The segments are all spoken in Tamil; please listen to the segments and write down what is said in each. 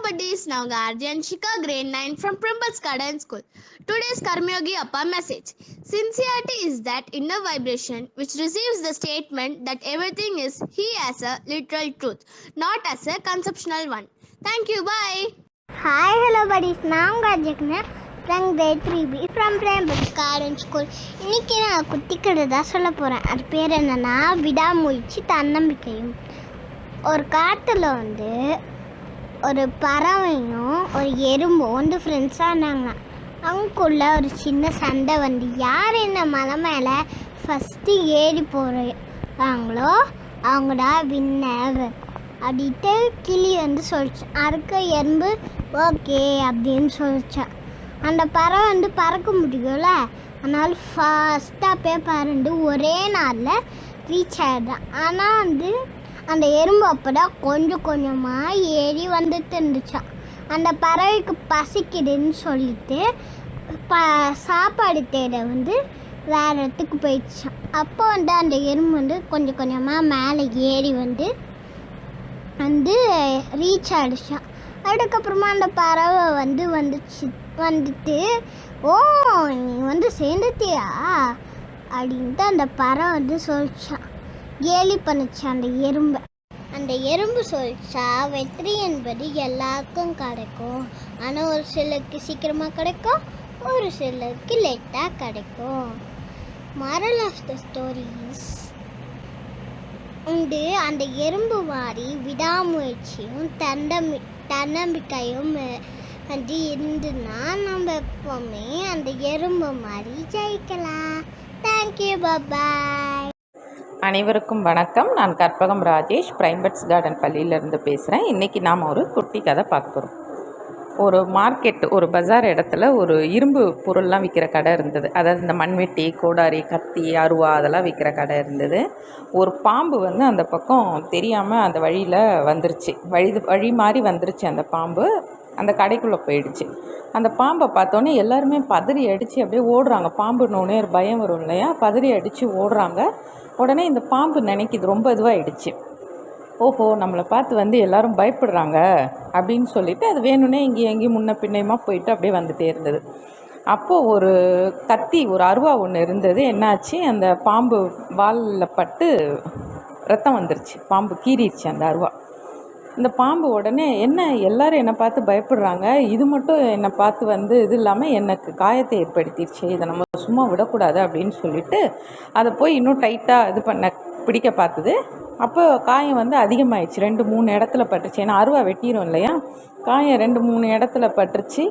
buddies, now Guardian Shika grade 9 from Primbas Garden School. Today's Karmyogi Appa message. Sincerity is that inner vibration which receives the statement that everything is he as a literal truth, not as a conceptual one. Thank you, bye. Hi, hello buddies. Now Guardian from grade 3B from Primbas Garden School. இன்னைக்கு நான் குட்டி கதை தான் சொல்ல போகிறேன். அது பேர் என்னன்னா விடாமுயற்சி தன்னம்பிக்கையும். ஒரு காட்டில் ஒரு பறவையும் ஒரு எறும்பும் ஃப்ரெண்ட்ஸாக இருந்தாங்க. அவங்களுக்குள்ள ஒரு சின்ன சண்டை யார் என்ன மலை மேலே ஃபஸ்ட்டு ஏறி போகிறாங்களோ அவங்கடா வின்னர் அப்படின்ட்டு கிளி சொல்லிச்சு. அதுக்கு எறும்பு ஓகே அப்படின்னு சொல்லிச்சான். அந்த பறவை பறக்க முடியும்ல, அதனால் ஃபாஸ்ட்டாக போய் பறந்து ஒரே நாளில் ரீச் ஆகிடுறான். ஆனால் அந்த எறும்பு அப்போதான் கொஞ்சம் கொஞ்சமாக ஏறி இருந்துச்சான். அந்த பறவைக்கு பசிக்குதுன்னு சொல்லிட்டு சாப்பாடு தேட வேறு இடத்துக்கு போயிடுச்சான். அப்போ அந்த எறும்பு கொஞ்சம் கொஞ்சமாக மேலே ஏறி ரீச் ஆகிடுச்சான். அதுக்கப்புறமா அந்த பறவை வந்துட்டு ஓ நீ சேர்ந்துட்டியா அப்படின்ட்டு அந்த பறவை சொல்லிச்சான். கேலி பண்ணிச்சு அந்த எறும்பை. அந்த எறும்பு சொல்லிச்சா வெற்றி என்பது எல்லாருக்கும் கிடைக்கும், ஆனால் ஒரு சிலருக்கு சீக்கிரமாக கிடைக்கும், ஒரு சிலருக்கு லேட்டாக கிடைக்கும். மாரல் ஆஃப் த ஸ்டோரிஸ் அந்த எறும்பு மாதிரி விடாமுயற்சியும் தன்னம்பிக்கையும் இருந்துன்னா நம்ம எப்பவுமே அந்த எறும்பு மாதிரி ஜெயிக்கலாம். தேங்க்யூ, பாய். அனைவருக்கும் வணக்கம். நான் கற்பகம் ராஜேஷ், பிரைம்பட்ஸ் கார்டன் பள்ளியிலேருந்து பேசுகிறேன். இன்றைக்கி நாம் ஒரு குட்டி கதை பார்க்க போகிறோம். ஒரு மார்க்கெட், ஒரு பஜார் இடத்துல ஒரு இரும்பு பொருள்லாம் விற்கிற கடை இருந்தது. அதாவது இந்த மண்வெட்டி, கோடாரி, கத்தி, அருவா அதெல்லாம் விற்கிற கடை இருந்தது. ஒரு பாம்பு அந்த பக்கம் தெரியாமல் அந்த வழியில் வந்துருச்சு. வழி மாதிரி வந்துருச்சு. அந்த பாம்பு அந்த கடைக்குள்ளே போயிடுச்சு. அந்த பாம்பை பார்த்தோன்னே எல்லாருமே பதறி அடித்து அப்படியே ஓடுறாங்க. பாம்புன்னொன்னே ஒரு பயம் வரும் இல்லையா, பதறி அடித்து ஓடுறாங்க. உடனே இந்த பாம்பு நினைக்கிது ரொம்ப இதுவாகிடுச்சு. ஓஹோ நம்மளை பார்த்து எல்லோரும் பயப்படுறாங்க அப்படின்னு சொல்லிவிட்டு அது வேணும்னே எங்கேயும் முன்ன பின்னையுமா போயிட்டு அப்படியே வந்துகிட்டே இருந்தது. அப்போது ஒரு கத்தி, ஒரு அருவா ஒன்று இருந்தது. என்னாச்சு, அந்த பாம்பு வாலில் பட்டு ரத்தம் வந்துருச்சு. பாம்பு கீறிடுச்சு அந்த அருவா. இந்த பாம்பு உடனே என்ன எல்லோரும் என்னை பார்த்து பயப்படுறாங்க, இது மட்டும் என்னை பார்த்து இது இல்லாமல் எனக்கு காயத்தை ஏற்படுத்திடுச்சு, இதை நம்ம சும்மா விடக்கூடாது அப்படின்னு சொல்லிவிட்டு அதை போய் இன்னும் டைட்டாக பிடிக்க பார்த்தது. அப்போ காயம் அதிகமாகிடுச்சு. 2-3 இடத்துல பட்டுருச்சு. ஏன்னா அருவா வெட்டிடும் இல்லையா, காயம் 2-3 இடத்துல பட்டுருச்சு.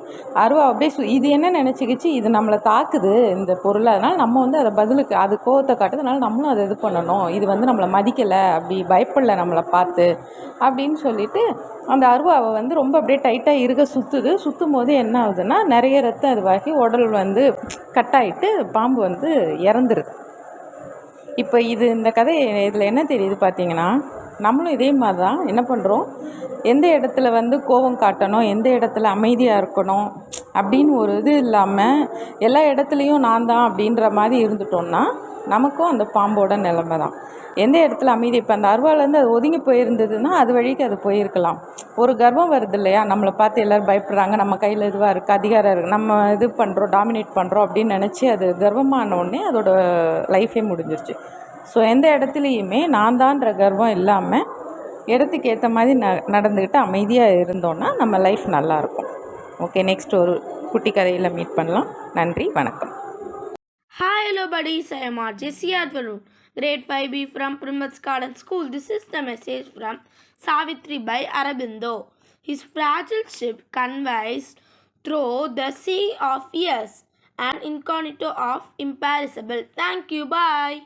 அருவா அப்படியே இது என்ன நினச்சிக்கிச்சு, இது நம்மளை தாக்குது இந்த பொருள், அதனால் நம்ம அதை பதிலுக்கு அது கோவத்தை காட்டுறதுனால நம்மளும் அதை இது பண்ணணும், இது நம்மளை மதிக்கலை, அப்படி பயப்படலை நம்மளை பார்த்து அப்படின்னு சொல்லிட்டு அந்த அருவாவை ரொம்ப அப்படியே டைட்டாக இருக்க சுற்றும் போது என்ன ஆகுதுன்னா நிறைய ரத்தம் இதுவாகி உடல் கட்டாயிட்டு பாம்பு இறந்துருது. இப்போ இந்த கதை இதில் என்ன தெரியுது பார்த்தீங்கன்னா, நம்மளும் இதே மாதிரி தான் என்ன பண்ணுறோம், எந்த இடத்துல கோபம் காட்டணும், எந்த இடத்துல அமைதியாக இருக்கணும் அப்படின்னு ஒரு இது இல்லாமல் எல்லா இடத்துலையும் நான் தான் அப்படின்ற மாதிரி இருந்துட்டோம்னா நமக்கும் அந்த பாம்போட நிலைமை தான். எந்த இடத்துல அமைதி, இப்போ அந்த அருவாலேருந்து அது ஒதுங்கி போயிருந்ததுன்னா அது வழிக்கு அது போயிருக்கலாம். ஒரு கர்வம் வருது இல்லையா, நம்மளை பார்த்து எல்லோரும் பயப்படுறாங்க, நம்ம கையில் இதுவாக இருக்குது, அதிகாரம் இருக்குது, நம்ம இது பண்ணுறோம், டாமினேட் பண்ணுறோம் அப்படின்னு நினச்சி அது கர்வமானோடனே அதோட லைஃபே முடிஞ்சிருச்சு. ஸோ எந்த இடத்துலையுமே நான் தான்ற கர்வம் இல்லாமல் இடத்துக்கு ஏற்ற மாதிரி நடந்துக்கிட்டு அமைதியாக இருந்தோன்னா நம்ம லைஃப் நல்லாயிருக்கும். ஓகே, நெக்ஸ்ட் ஒரு குட்டி கதையில் மீட் பண்ணலாம். நன்றி, வணக்கம். Hi, hello buddies. I am RJ Siadvarun, grade 5B from Primbas Garden School. This is the message from Savitri by Aurobindo. His fragile ship conveys through the sea of years, an incognito of imperishable. Thank you, bye.